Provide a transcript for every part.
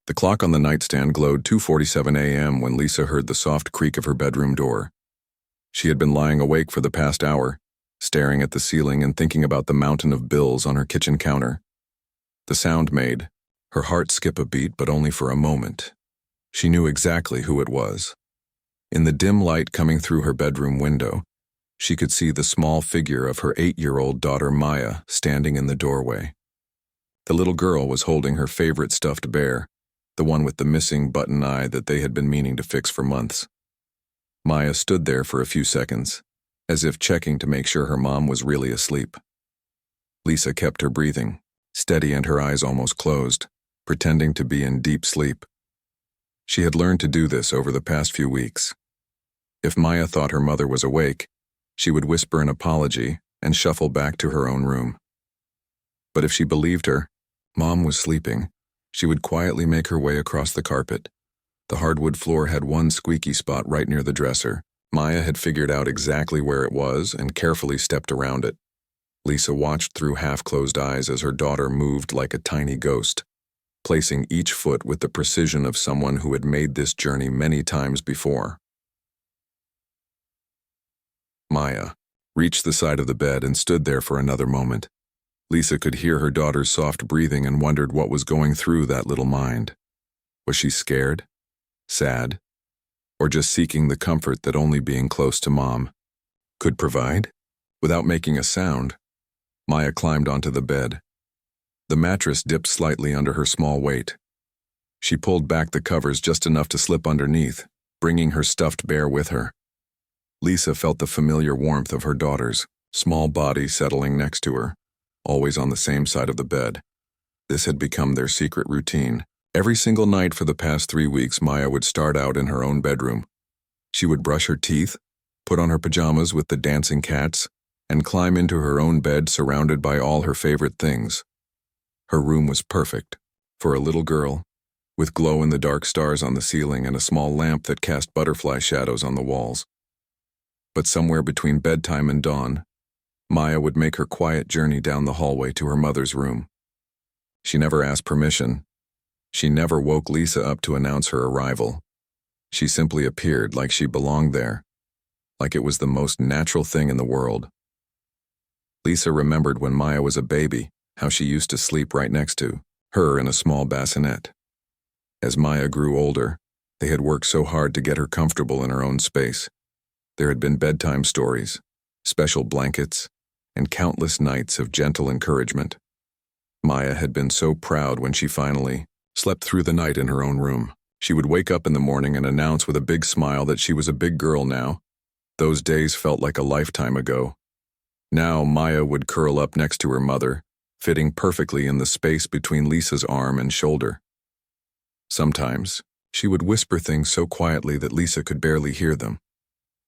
The clock on the nightstand glowed 2:47 a.m. when Lisa heard the soft creak of her bedroom door. She had been lying awake for the past hour, staring at the ceiling and thinking about the mountain of bills on her kitchen counter. The sound made her heart skip a beat, but only for a moment. She knew exactly who it was. In the dim light coming through her bedroom window, she could see the small figure of her 8-year-old daughter Maya standing in the doorway. The little girl was holding her favorite stuffed bear, the one with the missing button eye that they had been meaning to fix for months. Maya stood there for a few seconds, as if checking to make sure her mom was really asleep. Lisa kept her breathing, steady and her eyes almost closed, pretending to be in deep sleep. She had learned to do this over the past few weeks. If Maya thought her mother was awake, she would whisper an apology and shuffle back to her own room. But if she believed her, Mom was sleeping, she would quietly make her way across the carpet. The hardwood floor had one squeaky spot right near the dresser. Maya had figured out exactly where it was and carefully stepped around it. Lisa watched through half-closed eyes as her daughter moved like a tiny ghost, placing each foot with the precision of someone who had made this journey many times before. Maya reached the side of the bed and stood there for another moment. Lisa could hear her daughter's soft breathing and wondered what was going through that little mind. Was she scared, sad, or just seeking the comfort that only being close to Mom could provide? Without making a sound, Maya climbed onto the bed. The mattress dipped slightly under her small weight. She pulled back the covers just enough to slip underneath, bringing her stuffed bear with her. Lisa felt the familiar warmth of her daughter's small body settling next to her, always on the same side of the bed. This had become their secret routine. Every single night for the past 3 weeks, Maya would start out in her own bedroom. She would brush her teeth, put on her pajamas with the dancing cats, and climb into her own bed surrounded by all her favorite things. Her room was perfect for a little girl, with glow-in-the-dark stars on the ceiling and a small lamp that cast butterfly shadows on the walls. But somewhere between bedtime and dawn, Maya would make her quiet journey down the hallway to her mother's room. She never asked permission. She never woke Lisa up to announce her arrival. She simply appeared like she belonged there, like it was the most natural thing in the world. Lisa remembered when Maya was a baby, how she used to sleep right next to her in a small bassinet. As Maya grew older, they had worked so hard to get her comfortable in her own space. There had been bedtime stories, special blankets, and countless nights of gentle encouragement. Maya had been so proud when she finally slept through the night in her own room. She would wake up in the morning and announce with a big smile that she was a big girl now. Those days felt like a lifetime ago. Now Maya would curl up next to her mother, fitting perfectly in the space between Lisa's arm and shoulder. Sometimes, she would whisper things so quietly that Lisa could barely hear them.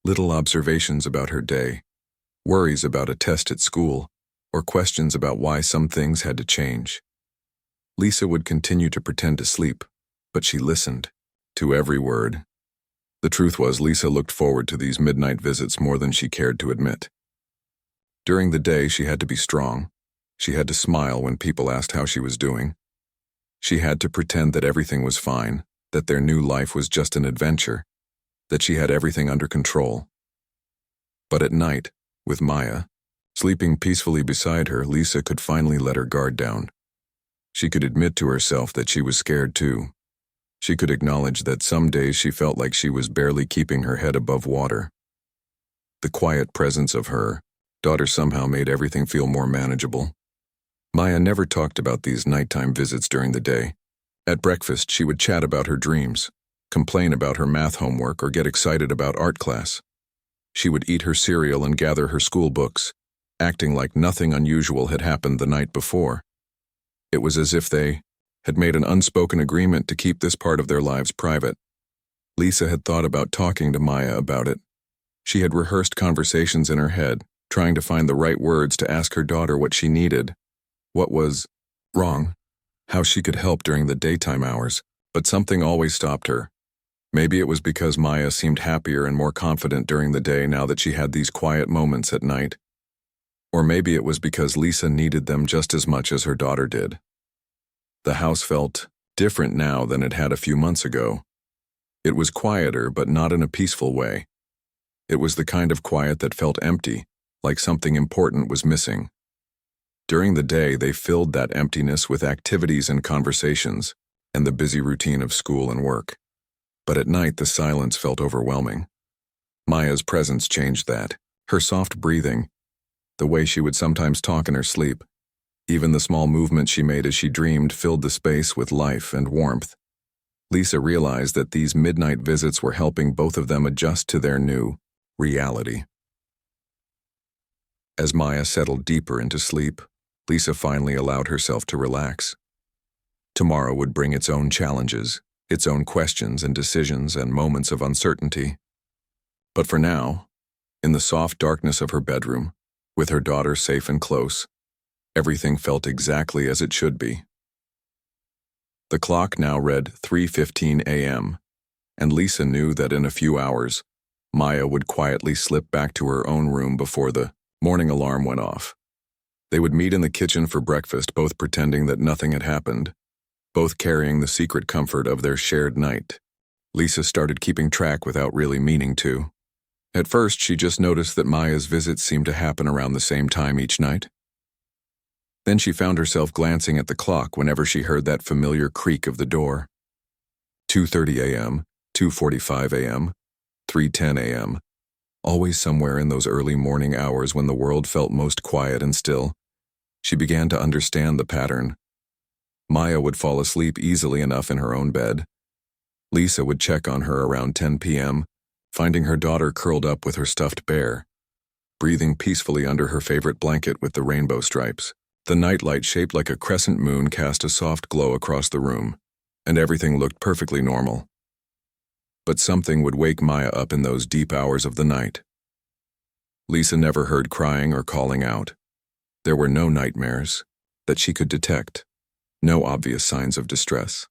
Little observations about her day, worries about a test at school, or questions about why some things had to change. Lisa would continue to pretend to sleep, but she listened to every word. The truth was, Lisa looked forward to these midnight visits more than she cared to admit. During the day, she had to be strong. She had to smile when people asked how she was doing. She had to pretend that everything was fine, that their new life was just an adventure, that she had everything under control. But at night, with Maya sleeping peacefully beside her, Lisa could finally let her guard down. She could admit to herself that she was scared too. She could acknowledge that some days she felt like she was barely keeping her head above water. The quiet presence of her daughter somehow made everything feel more manageable. Maya never talked about these nighttime visits during the day. At breakfast, she would chat about her dreams, complain about her math homework, or get excited about art class. She would eat her cereal and gather her school books, acting like nothing unusual had happened the night before. It was as if they had made an unspoken agreement to keep this part of their lives private. Lisa had thought about talking to Maya about it. She had rehearsed conversations in her head, trying to find the right words to ask her daughter what she needed, what was wrong, how she could help during the daytime hours, but something always stopped her. Maybe it was because Maya seemed happier and more confident during the day now that she had these quiet moments at night. Or maybe it was because Lisa needed them just as much as her daughter did. The house felt different now than it had a few months ago. It was quieter, but not in a peaceful way. It was the kind of quiet that felt empty, like something important was missing. During the day, they filled that emptiness with activities and conversations, and the busy routine of school and work. But at night, the silence felt overwhelming. Maya's presence changed that. Her soft breathing, the way she would sometimes talk in her sleep, even the small movements she made as she dreamed filled the space with life and warmth. Lisa realized that these midnight visits were helping both of them adjust to their new reality. As Maya settled deeper into sleep, Lisa finally allowed herself to relax. Tomorrow would bring its own challenges, its own questions and decisions and moments of uncertainty. But for now, in the soft darkness of her bedroom, with her daughter safe and close, everything felt exactly as it should be. The clock now read 3:15 a.m., and Lisa knew that in a few hours, Maya would quietly slip back to her own room before the morning alarm went off. They would meet in the kitchen for breakfast, both pretending that nothing had happened, both carrying the secret comfort of their shared night. Lisa started keeping track without really meaning to. At first, she just noticed that Maya's visits seemed to happen around the same time each night. Then she found herself glancing at the clock whenever she heard that familiar creak of the door. 2:30 a.m., 2:45 a.m., 3:10 a.m., always somewhere in those early morning hours when the world felt most quiet and still. She began to understand the pattern. Maya would fall asleep easily enough in her own bed. Lisa would check on her around 10 p.m., finding her daughter curled up with her stuffed bear, breathing peacefully under her favorite blanket with the rainbow stripes. The nightlight shaped like a crescent moon cast a soft glow across the room, and everything looked perfectly normal. But something would wake Maya up in those deep hours of the night. Lisa never heard crying or calling out. There were no nightmares that she could detect, no obvious signs of distress.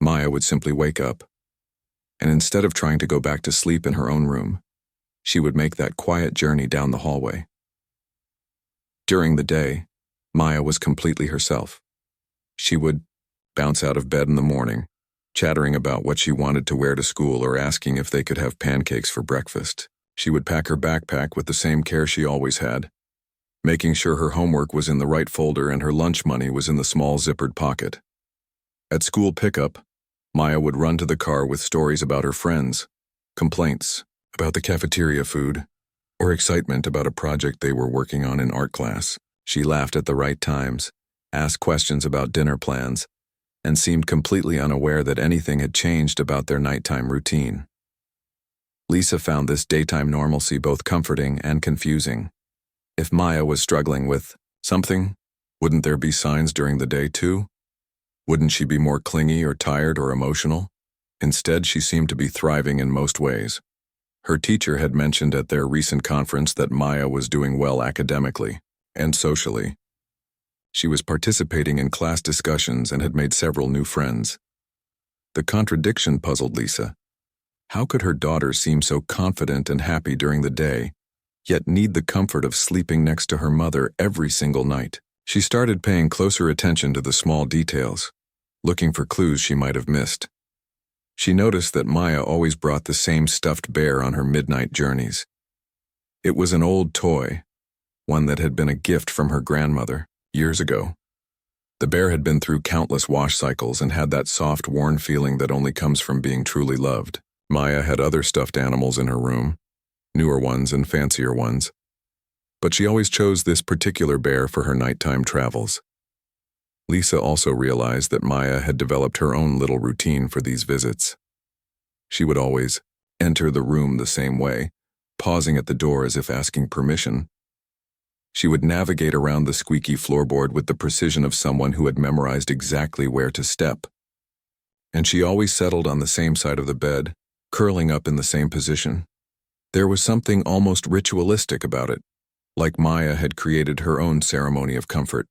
Maya would simply wake up, and instead of trying to go back to sleep in her own room, she would make that quiet journey down the hallway. During the day, Maya was completely herself. She would bounce out of bed in the morning, chattering about what she wanted to wear to school or asking if they could have pancakes for breakfast. She would pack her backpack with the same care she always had, making sure her homework was in the right folder and her lunch money was in the small zippered pocket. At school pickup, Maya would run to the car with stories about her friends, complaints about the cafeteria food, or excitement about a project they were working on in art class. She laughed at the right times, asked questions about dinner plans, and seemed completely unaware that anything had changed about their nighttime routine. Lisa found this daytime normalcy both comforting and confusing. If Maya was struggling with something, wouldn't there be signs during the day too? Wouldn't she be more clingy or tired or emotional? Instead, she seemed to be thriving in most ways. Her teacher had mentioned at their recent conference that Maya was doing well academically and socially. She was participating in class discussions and had made several new friends. The contradiction puzzled Lisa. How could her daughter seem so confident and happy during the day, yet need the comfort of sleeping next to her mother every single night? She started paying closer attention to the small details, looking for clues she might have missed. She noticed that Maya always brought the same stuffed bear on her midnight journeys. It was an old toy, one that had been a gift from her grandmother years ago. The bear had been through countless wash cycles and had that soft, worn feeling that only comes from being truly loved. Maya had other stuffed animals in her room, newer ones and fancier ones, but she always chose this particular bear for her nighttime travels. Lisa also realized that Maya had developed her own little routine for these visits. She would always enter the room the same way, pausing at the door as if asking permission. She would navigate around the squeaky floorboard with the precision of someone who had memorized exactly where to step. And she always settled on the same side of the bed, curling up in the same position. There was something almost ritualistic about it, like Maya had created her own ceremony of comfort.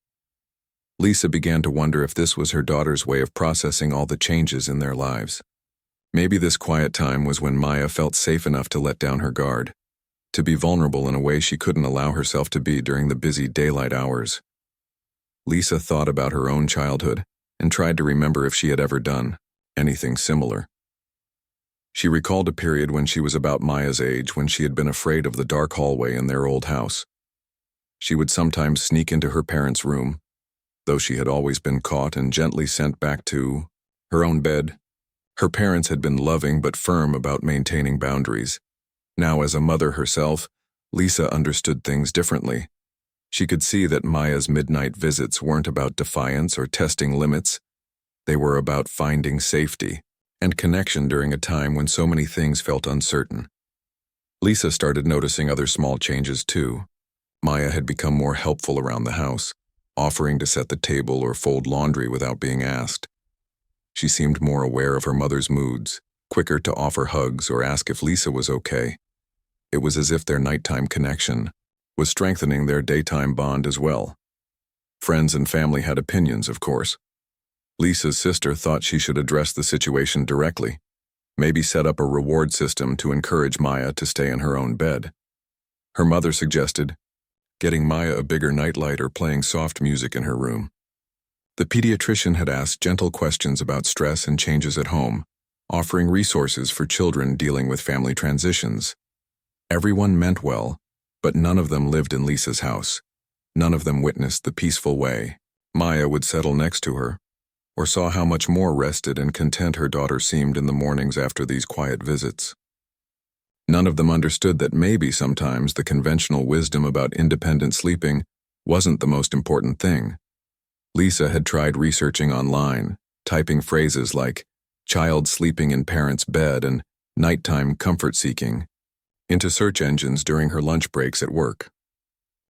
Lisa began to wonder if this was her daughter's way of processing all the changes in their lives. Maybe this quiet time was when Maya felt safe enough to let down her guard, to be vulnerable in a way she couldn't allow herself to be during the busy daylight hours. Lisa thought about her own childhood, and tried to remember if she had ever done anything similar. She recalled a period when she was about Maya's age when she had been afraid of the dark hallway in their old house. She would sometimes sneak into her parents' room, though she had always been caught and gently sent back to her own bed. Her parents had been loving but firm about maintaining boundaries. Now, as a mother herself, Lisa understood things differently. She could see that Maya's midnight visits weren't about defiance or testing limits. They were about finding safety and connection during a time when so many things felt uncertain. Lisa started noticing other small changes too. Maya had become more helpful around the house, offering to set the table or fold laundry without being asked. She seemed more aware of her mother's moods, quicker to offer hugs or ask if Lisa was okay. It was as if their nighttime connection was strengthening their daytime bond as well. Friends and family had opinions, of course. Lisa's sister thought she should address the situation directly, maybe set up a reward system to encourage Maya to stay in her own bed. Her mother suggested getting Maya a bigger nightlight or playing soft music in her room. The pediatrician had asked gentle questions about stress and changes at home, offering resources for children dealing with family transitions. Everyone meant well, but none of them lived in Lisa's house. None of them witnessed the peaceful way Maya would settle next to her, or saw how much more rested and content her daughter seemed in the mornings after these quiet visits. None of them understood that maybe sometimes the conventional wisdom about independent sleeping wasn't the most important thing. Lisa had tried researching online, typing phrases like child sleeping in parents' bed and nighttime comfort seeking into search engines during her lunch breaks at work.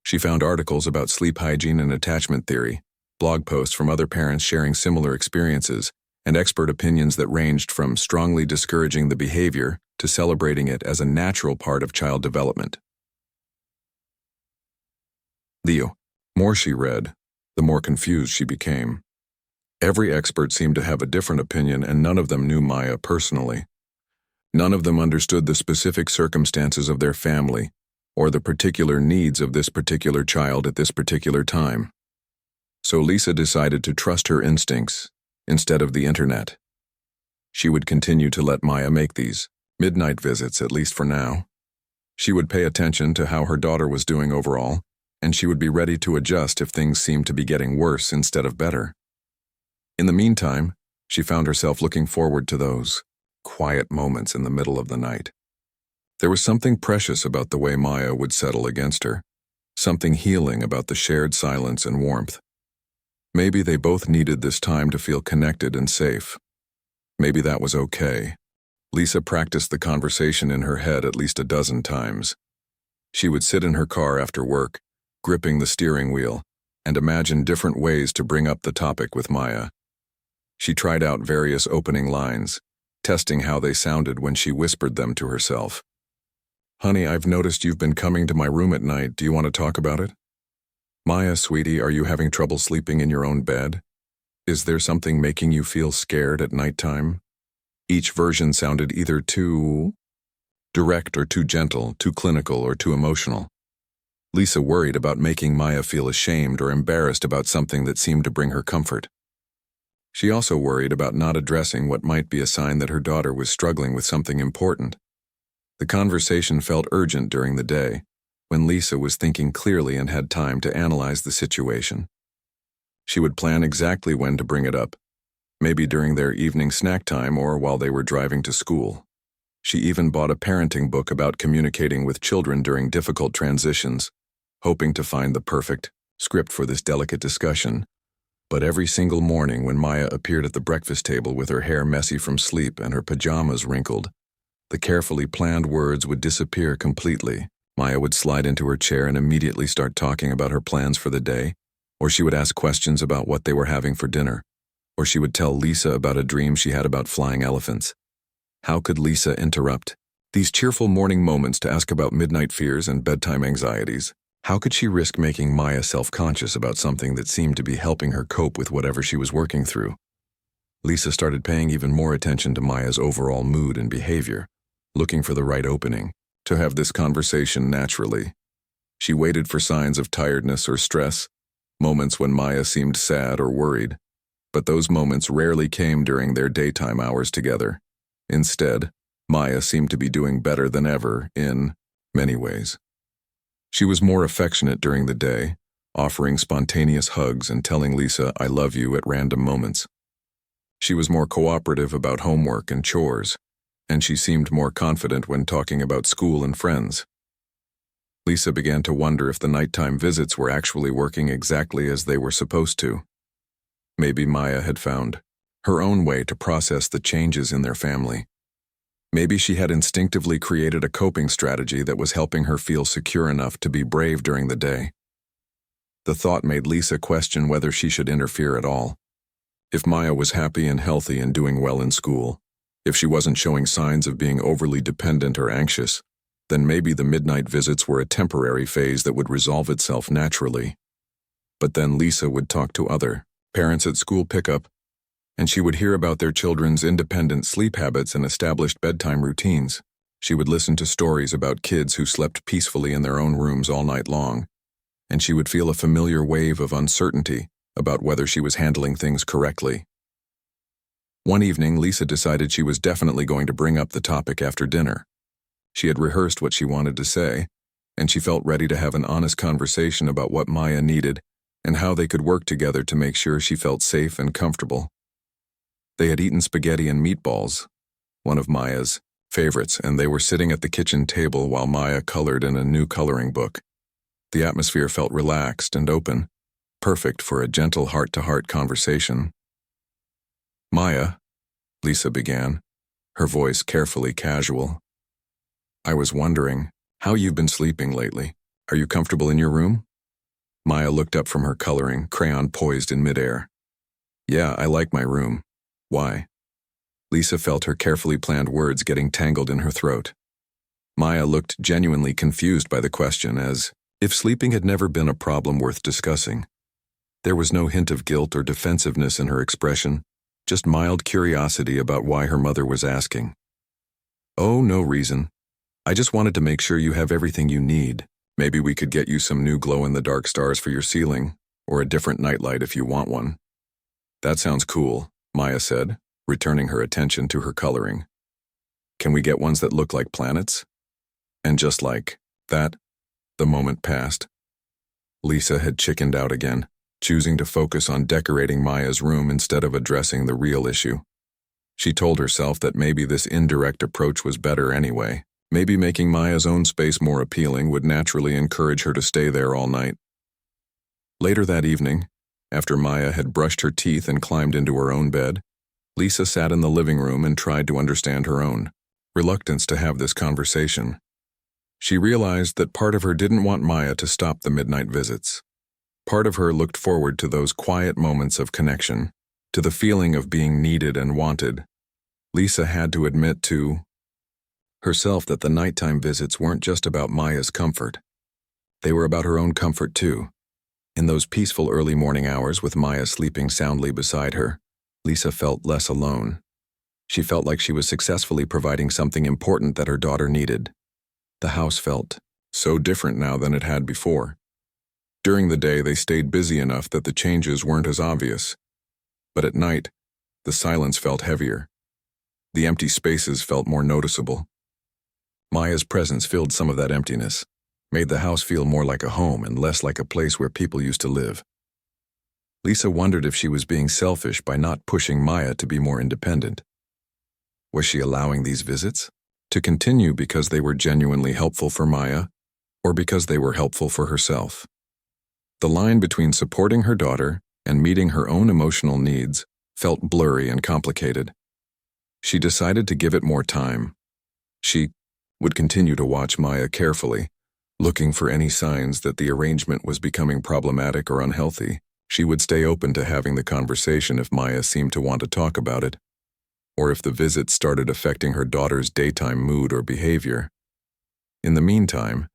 She found articles about sleep hygiene and attachment theory, blog posts from other parents sharing similar experiences, and expert opinions that ranged from strongly discouraging the behavior to celebrating it as a natural part of child development. The more she read, the more confused she became. Every expert seemed to have a different opinion, and none of them knew Maya personally. None of them understood the specific circumstances of their family or the particular needs of this particular child at this particular time. So Lisa decided to trust her instincts instead of the internet. She would continue to let Maya make these midnight visits, at least for now. She would pay attention to how her daughter was doing overall, and she would be ready to adjust if things seemed to be getting worse instead of better. In the meantime, she found herself looking forward to those quiet moments in the middle of the night. There was something precious about the way Maya would settle against her, something healing about the shared silence and warmth. Maybe they both needed this time to feel connected and safe. Maybe that was okay. Lisa practiced the conversation in her head at least a dozen times. She would sit in her car after work, gripping the steering wheel, and imagine different ways to bring up the topic with Maya. She tried out various opening lines, testing how they sounded when she whispered them to herself. "Honey, I've noticed you've been coming to my room at night. Do you want to talk about it?" "Maya, sweetie, are you having trouble sleeping in your own bed? Is there something making you feel scared at nighttime?" Each version sounded either too direct or too gentle, too clinical or too emotional. Lisa worried about making Maya feel ashamed or embarrassed about something that seemed to bring her comfort. She also worried about not addressing what might be a sign that her daughter was struggling with something important. The conversation felt urgent during the day, when Lisa was thinking clearly and had time to analyze the situation. She would plan exactly when to bring it up, maybe during their evening snack time or while they were driving to school. She even bought a parenting book about communicating with children during difficult transitions, hoping to find the perfect script for this delicate discussion. But every single morning when Maya appeared at the breakfast table with her hair messy from sleep and her pajamas wrinkled, the carefully planned words would disappear completely. Maya would slide into her chair and immediately start talking about her plans for the day, or she would ask questions about what they were having for dinner, or she would tell Lisa about a dream she had about flying elephants. How could Lisa interrupt these cheerful morning moments to ask about midnight fears and bedtime anxieties? How could she risk making Maya self-conscious about something that seemed to be helping her cope with whatever she was working through? Lisa started paying even more attention to Maya's overall mood and behavior, looking for the right opening to have this conversation naturally. She waited for signs of tiredness or stress, moments when Maya seemed sad or worried. but those moments rarely came during their daytime hours together. Instead, Maya seemed to be doing better than ever in many ways. She was more affectionate during the day, offering spontaneous hugs and telling Lisa, "I love you" at random moments. She was more cooperative about homework and chores, and she seemed more confident when talking about school and friends. Lisa began to wonder if the nighttime visits were actually working exactly as they were supposed to. Maybe Maya had found her own way to process the changes in their family. Maybe she had instinctively created a coping strategy that was helping her feel secure enough to be brave during the day. The thought made Lisa question whether she should interfere at all. If Maya was happy and healthy and doing well in school, if she wasn't showing signs of being overly dependent or anxious, then maybe the midnight visits were a temporary phase that would resolve itself naturally. But then Lisa would talk to other parents at school pickup, and she would hear about their children's independent sleep habits and established bedtime routines. She would listen to stories about kids who slept peacefully in their own rooms all night long, and she would feel a familiar wave of uncertainty about whether she was handling things correctly. One evening, Lisa decided she was definitely going to bring up the topic after dinner. She had rehearsed what she wanted to say, and she felt ready to have an honest conversation about what Maya needed and how they could work together to make sure she felt safe and comfortable. They had eaten spaghetti and meatballs, one of Maya's favorites, and they were sitting at the kitchen table while Maya colored in a new coloring book. The atmosphere felt relaxed and open, perfect for a gentle heart-to-heart conversation. "Maya," Lisa began, her voice carefully casual, "I was wondering how you've been sleeping lately. Are you comfortable in your room?" Maya looked up from her coloring, crayon poised in midair. "Yeah, I like my room. Why?" Lisa felt her carefully planned words getting tangled in her throat. Maya looked genuinely confused by the question, as if sleeping had never been a problem worth discussing. There was no hint of guilt or defensiveness in her expression, just mild curiosity about why her mother was asking. "Oh, no reason. I just wanted to make sure you have everything you need. Maybe we could get you some new glow-in-the-dark stars for your ceiling, or a different nightlight if you want one." "That sounds cool," Maya said, returning her attention to her coloring. "Can we get ones that look like planets?" And just like that, the moment passed. Lisa had chickened out again, choosing to focus on decorating Maya's room instead of addressing the real issue. She told herself that maybe this indirect approach was better anyway. Maybe making Maya's own space more appealing would naturally encourage her to stay there all night. Later that evening, after Maya had brushed her teeth and climbed into her own bed, Lisa sat in the living room and tried to understand her own reluctance to have this conversation. She realized that part of her didn't want Maya to stop the midnight visits. Part of her looked forward to those quiet moments of connection, to the feeling of being needed and wanted. Lisa had to admit to herself that the nighttime visits weren't just about Maya's comfort. They were about her own comfort too. In those peaceful early morning hours with Maya sleeping soundly beside her, Lisa felt less alone. She felt like she was successfully providing something important that her daughter needed. The house felt so different now than it had before. During the day, they stayed busy enough that the changes weren't as obvious. But at night, the silence felt heavier. The empty spaces felt more noticeable. Maya's presence filled some of that emptiness, made the house feel more like a home and less like a place where people used to live. Lisa wondered if she was being selfish by not pushing Maya to be more independent. Was she allowing these visits to continue because they were genuinely helpful for Maya, or because they were helpful for herself? The line between supporting her daughter and meeting her own emotional needs felt blurry and complicated. She decided to give it more time. She would continue to watch Maya carefully, looking for any signs that the arrangement was becoming problematic or unhealthy. She would stay open to having the conversation if Maya seemed to want to talk about it, or if the visits started affecting her daughter's daytime mood or behavior. In the meantime,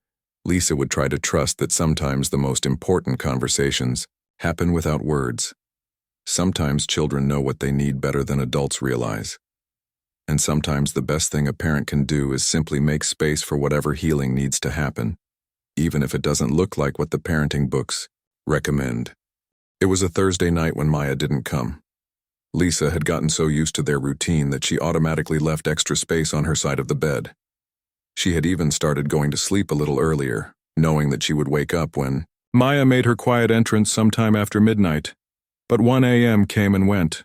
Lisa would try to trust that sometimes the most important conversations happen without words. Sometimes children know what they need better than adults realize. And sometimes the best thing a parent can do is simply make space for whatever healing needs to happen, even if it doesn't look like what the parenting books recommend. It was a Thursday night when Maya didn't come. Lisa had gotten so used to their routine that she automatically left extra space on her side of the bed. She had even started going to sleep a little earlier, knowing that she would wake up when Maya made her quiet entrance sometime after midnight. But 1 a.m. came and went,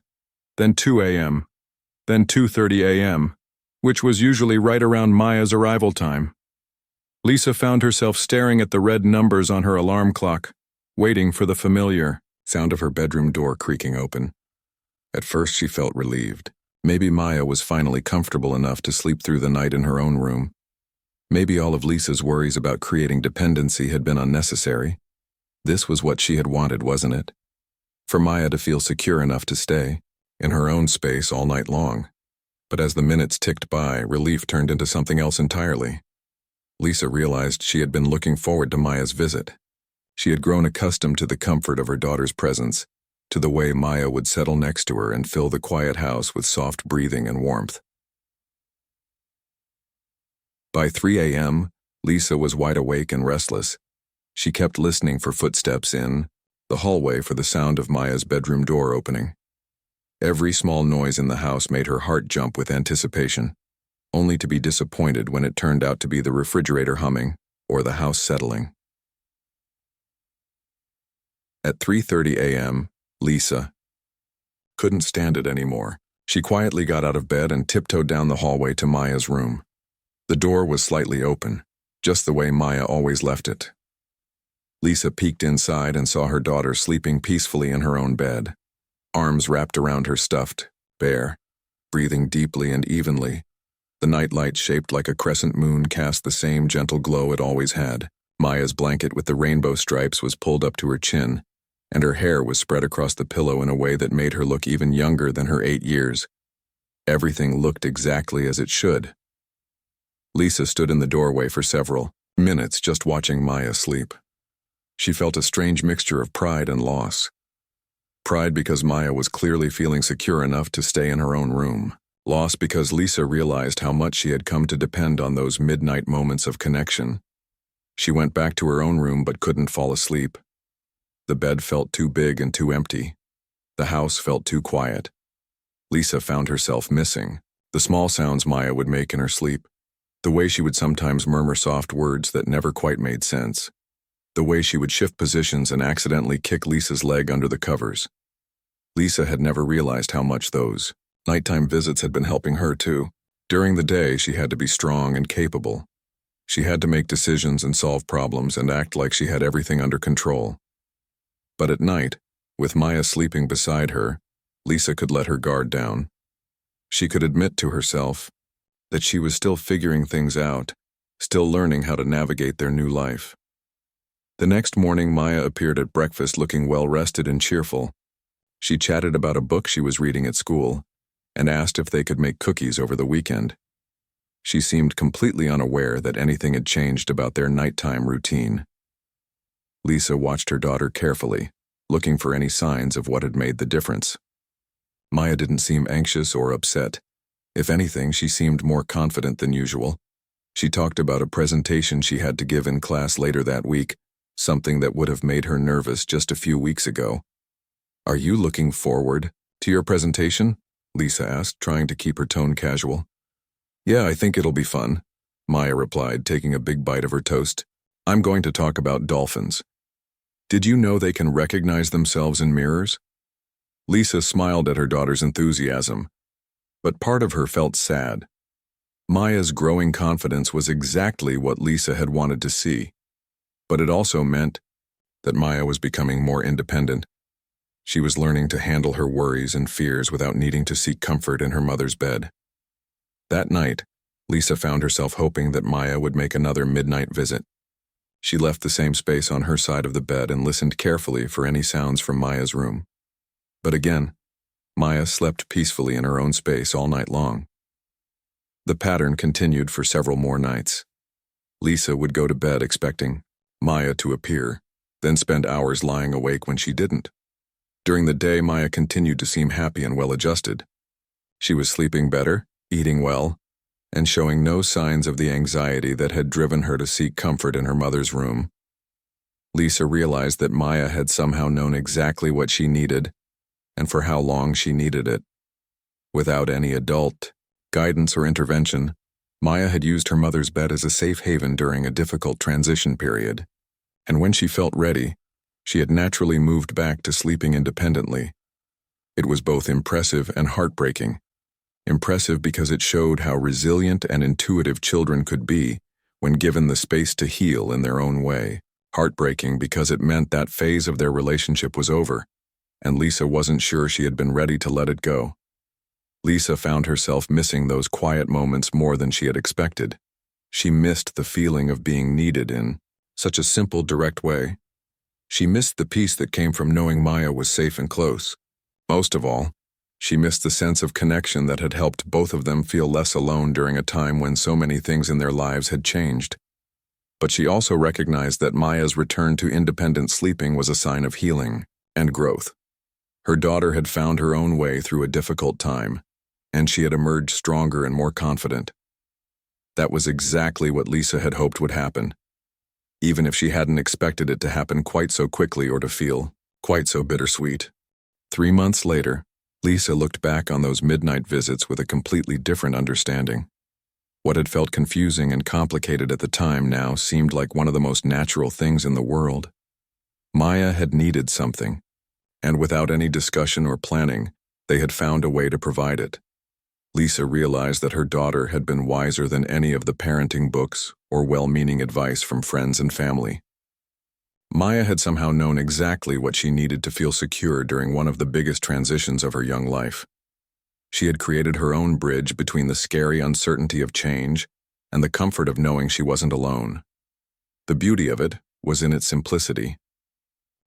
then 2 a.m., then 2:30 a.m., which was usually right around Maya's arrival time. Lisa found herself staring at the red numbers on her alarm clock, waiting for the familiar sound of her bedroom door creaking open. At first she felt relieved. Maybe Maya was finally comfortable enough to sleep through the night in her own room. Maybe all of Lisa's worries about creating dependency had been unnecessary. This was what she had wanted, wasn't it? For Maya to feel secure enough to stay in her own space all night long. But as the minutes ticked by, relief turned into something else entirely. Lisa realized she had been looking forward to Maya's visit. She had grown accustomed to the comfort of her daughter's presence, to the way Maya would settle next to her and fill the quiet house with soft breathing and warmth. By 3 a.m., Lisa was wide awake and restless. She kept listening for footsteps in the hallway, for the sound of Maya's bedroom door opening. Every small noise in the house made her heart jump with anticipation, only to be disappointed when it turned out to be the refrigerator humming or the house settling. At 3:30 a.m., Lisa couldn't stand it anymore. She quietly got out of bed and tiptoed down the hallway to Maya's room. The door was slightly open, just the way Maya always left it. Lisa peeked inside and saw her daughter sleeping peacefully in her own bed, arms wrapped around her stuffed bear, breathing deeply and evenly. The nightlight, shaped like a crescent moon, cast the same gentle glow it always had. Maya's blanket with the rainbow stripes was pulled up to her chin, and her hair was spread across the pillow in a way that made her look even younger than her 8 years. Everything looked exactly as it should. Lisa stood in the doorway for several minutes just watching Maya sleep. She felt a strange mixture of pride and loss. Pride because Maya was clearly feeling secure enough to stay in her own room. Loss because Lisa realized how much she had come to depend on those midnight moments of connection. She went back to her own room but couldn't fall asleep. The bed felt too big and too empty. The house felt too quiet. Lisa found herself missing the small sounds Maya would make in her sleep, the way she would sometimes murmur soft words that never quite made sense, the way she would shift positions and accidentally kick Lisa's leg under the covers. Lisa had never realized how much those nighttime visits had been helping her too. During the day, she had to be strong and capable. She had to make decisions and solve problems and act like she had everything under control. But at night, with Maya sleeping beside her, Lisa could let her guard down. She could admit to herself that she was still figuring things out, still learning how to navigate their new life. The next morning, Maya appeared at breakfast looking well-rested and cheerful. She chatted about a book she was reading at school and asked if they could make cookies over the weekend. She seemed completely unaware that anything had changed about their nighttime routine. Lisa watched her daughter carefully, looking for any signs of what had made the difference. Maya didn't seem anxious or upset. If anything, she seemed more confident than usual. She talked about a presentation she had to give in class later that week, something that would have made her nervous just a few weeks ago. "Are you looking forward to your presentation?" Lisa asked, trying to keep her tone casual. "Yeah, I think it'll be fun," Maya replied, taking a big bite of her toast. "I'm going to talk about dolphins. Did you know they can recognize themselves in mirrors?" Lisa smiled at her daughter's enthusiasm, but part of her felt sad. Maya's growing confidence was exactly what Lisa had wanted to see, but it also meant that Maya was becoming more independent. She was learning to handle her worries and fears without needing to seek comfort in her mother's bed. That night, Lisa found herself hoping that Maya would make another midnight visit. She left the same space on her side of the bed and listened carefully for any sounds from Maya's room. But again, Maya slept peacefully in her own space all night long. The pattern continued for several more nights. Lisa would go to bed expecting Maya to appear, then spend hours lying awake when she didn't. During the day, Maya continued to seem happy and well-adjusted. She was sleeping better, eating well, and showing no signs of the anxiety that had driven her to seek comfort in her mother's room. Lisa realized that Maya had somehow known exactly what she needed and for how long she needed it. Without any adult guidance or intervention, Maya had used her mother's bed as a safe haven during a difficult transition period, and when she felt ready, she had naturally moved back to sleeping independently. It was both impressive and heartbreaking. Impressive because it showed how resilient and intuitive children could be when given the space to heal in their own way. Heartbreaking because it meant that phase of their relationship was over, and Lisa wasn't sure she had been ready to let it go. Lisa found herself missing those quiet moments more than she had expected. She missed the feeling of being needed in such a simple, direct way. She missed the peace that came from knowing Maya was safe and close. Most of all, she missed the sense of connection that had helped both of them feel less alone during a time when so many things in their lives had changed. But she also recognized that Maya's return to independent sleeping was a sign of healing and growth. Her daughter had found her own way through a difficult time, and she had emerged stronger and more confident. That was exactly what Lisa had hoped would happen, even if she hadn't expected it to happen quite so quickly or to feel quite so bittersweet. 3 months later, Lisa looked back on those midnight visits with a completely different understanding. What had felt confusing and complicated at the time now seemed like one of the most natural things in the world. Maya had needed something, and without any discussion or planning, they had found a way to provide it. Lisa realized that her daughter had been wiser than any of the parenting books or well-meaning advice from friends and family. Maya had somehow known exactly what she needed to feel secure during one of the biggest transitions of her young life. She had created her own bridge between the scary uncertainty of change and the comfort of knowing she wasn't alone. The beauty of it was in its simplicity.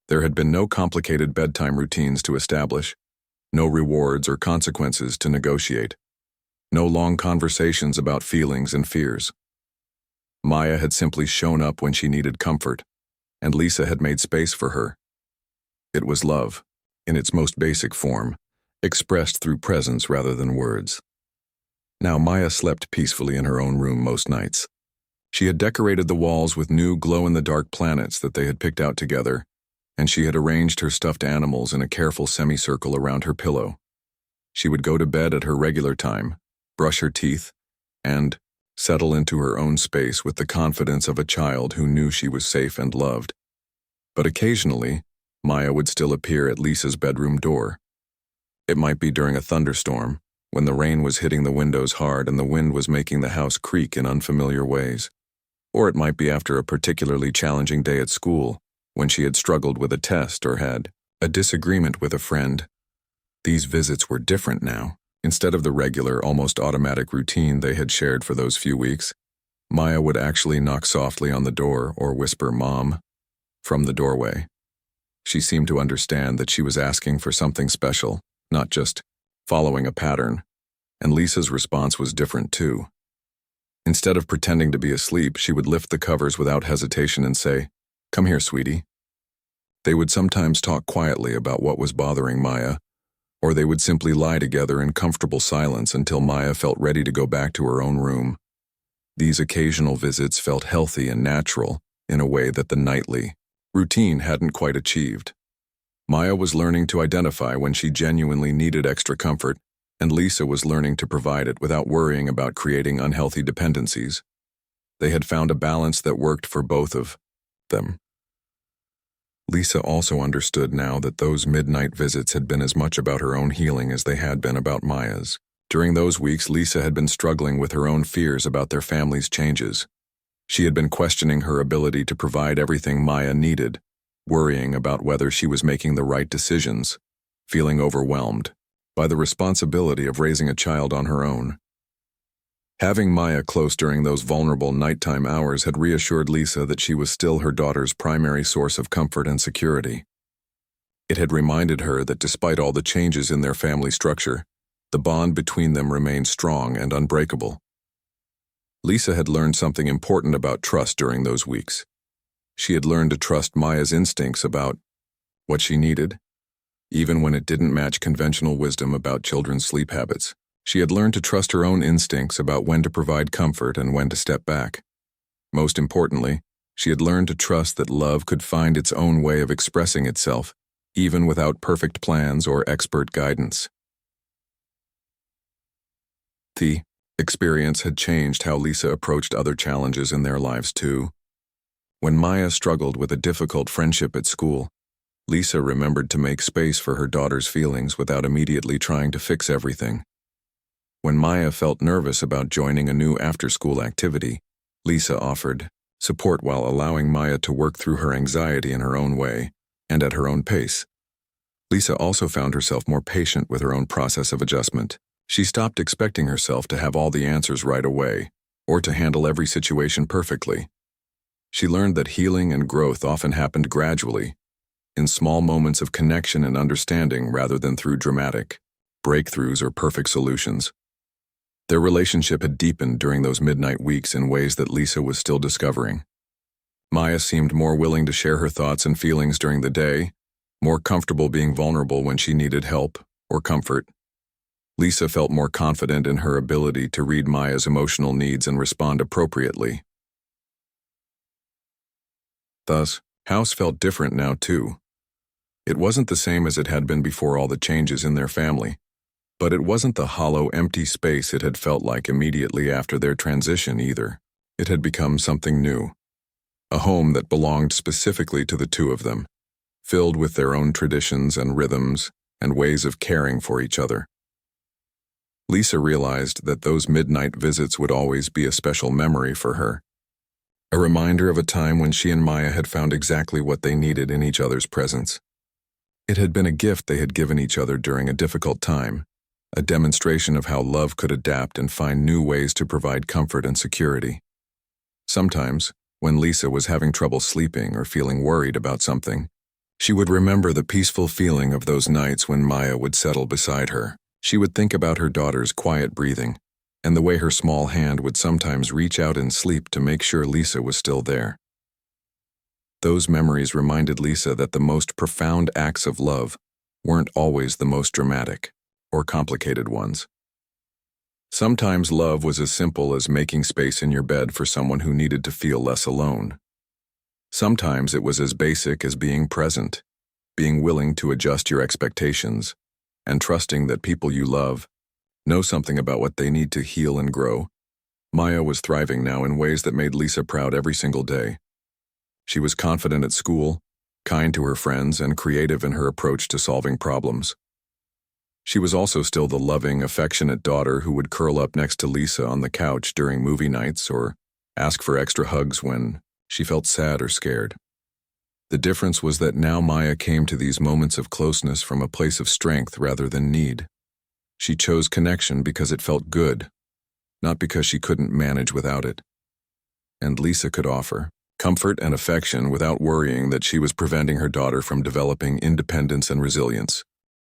There had been no complicated bedtime routines to establish, no rewards or consequences to negotiate, no long conversations about feelings and fears. Maya had simply shown up when she needed comfort, and Lisa had made space for her. It was love, in its most basic form, expressed through presence rather than words. Now Maya slept peacefully in her own room most nights. She had decorated the walls with new glow-in-the-dark planets that they had picked out together, and she had arranged her stuffed animals in a careful semicircle around her pillow. She would go to bed at her regular time, brush her teeth, and settle into her own space with the confidence of a child who knew she was safe and loved. But occasionally, Maya would still appear at Lisa's bedroom door. It might be during a thunderstorm, when the rain was hitting the windows hard and the wind was making the house creak in unfamiliar ways. Or it might be after a particularly challenging day at school, when she had struggled with a test or had a disagreement with a friend. These visits were different now. Instead of the regular, almost automatic routine they had shared for those few weeks, Maya would actually knock softly on the door or whisper "Mom" from the doorway. She seemed to understand that she was asking for something special, not just following a pattern, and Lisa's response was different too. Instead of pretending to be asleep, she would lift the covers without hesitation and say, "Come here, sweetie." They would sometimes talk quietly about what was bothering Maya, or they would simply lie together in comfortable silence until Maya felt ready to go back to her own room. These occasional visits felt healthy and natural in a way that the nightly routine hadn't quite achieved. Maya was learning to identify when she genuinely needed extra comfort, and Lisa was learning to provide it without worrying about creating unhealthy dependencies. They had found a balance that worked for both of them. Lisa also understood now that those midnight visits had been as much about her own healing as they had been about Maya's. During those weeks, Lisa had been struggling with her own fears about their family's changes. She had been questioning her ability to provide everything Maya needed, worrying about whether she was making the right decisions, feeling overwhelmed by the responsibility of raising a child on her own. Having Maya close during those vulnerable nighttime hours had reassured Lisa that she was still her daughter's primary source of comfort and security. It had reminded her that despite all the changes in their family structure, the bond between them remained strong and unbreakable. Lisa had learned something important about trust during those weeks. She had learned to trust Maya's instincts about what she needed, even when it didn't match conventional wisdom about children's sleep habits. She had learned to trust her own instincts about when to provide comfort and when to step back. Most importantly, she had learned to trust that love could find its own way of expressing itself, even without perfect plans or expert guidance. The experience had changed how Lisa approached other challenges in their lives too. When Maya struggled with a difficult friendship at school, Lisa remembered to make space for her daughter's feelings without immediately trying to fix everything. When Maya felt nervous about joining a new after-school activity, Lisa offered support while allowing Maya to work through her anxiety in her own way and at her own pace. Lisa also found herself more patient with her own process of adjustment. She stopped expecting herself to have all the answers right away or to handle every situation perfectly. She learned that healing and growth often happened gradually, in small moments of connection and understanding rather than through dramatic breakthroughs or perfect solutions. Their relationship had deepened during those midnight weeks in ways that Lisa was still discovering. Maya seemed more willing to share her thoughts and feelings during the day, more comfortable being vulnerable when she needed help or comfort. Lisa felt more confident in her ability to read Maya's emotional needs and respond appropriately. Thus, house felt different now too. It wasn't the same as it had been before all the changes in their family, but it wasn't the hollow, empty space it had felt like immediately after their transition either. It had become something new. A home that belonged specifically to the two of them, filled with their own traditions and rhythms and ways of caring for each other. Lisa realized that those midnight visits would always be a special memory for her, a reminder of a time when she and Maya had found exactly what they needed in each other's presence. It had been a gift they had given each other during a difficult time, a demonstration of how love could adapt and find new ways to provide comfort and security. Sometimes, when Lisa was having trouble sleeping or feeling worried about something, she would remember the peaceful feeling of those nights when Maya would settle beside her. She would think about her daughter's quiet breathing, and the way her small hand would sometimes reach out in sleep to make sure Lisa was still there. Those memories reminded Lisa that the most profound acts of love weren't always the most dramatic or complicated ones. Sometimes love was as simple as making space in your bed for someone who needed to feel less alone. Sometimes it was as basic as being present, being willing to adjust your expectations, and trusting that people you love know something about what they need to heal and grow. Maya was thriving now in ways that made Lisa proud every single day. She was confident at school, kind to her friends, and creative in her approach to solving problems. She was also still the loving, affectionate daughter who would curl up next to Lisa on the couch during movie nights or ask for extra hugs when she felt sad or scared. The difference was that now Maya came to these moments of closeness from a place of strength rather than need. She chose connection because it felt good, not because she couldn't manage without it. And Lisa could offer comfort and affection without worrying that she was preventing her daughter from developing independence and resilience.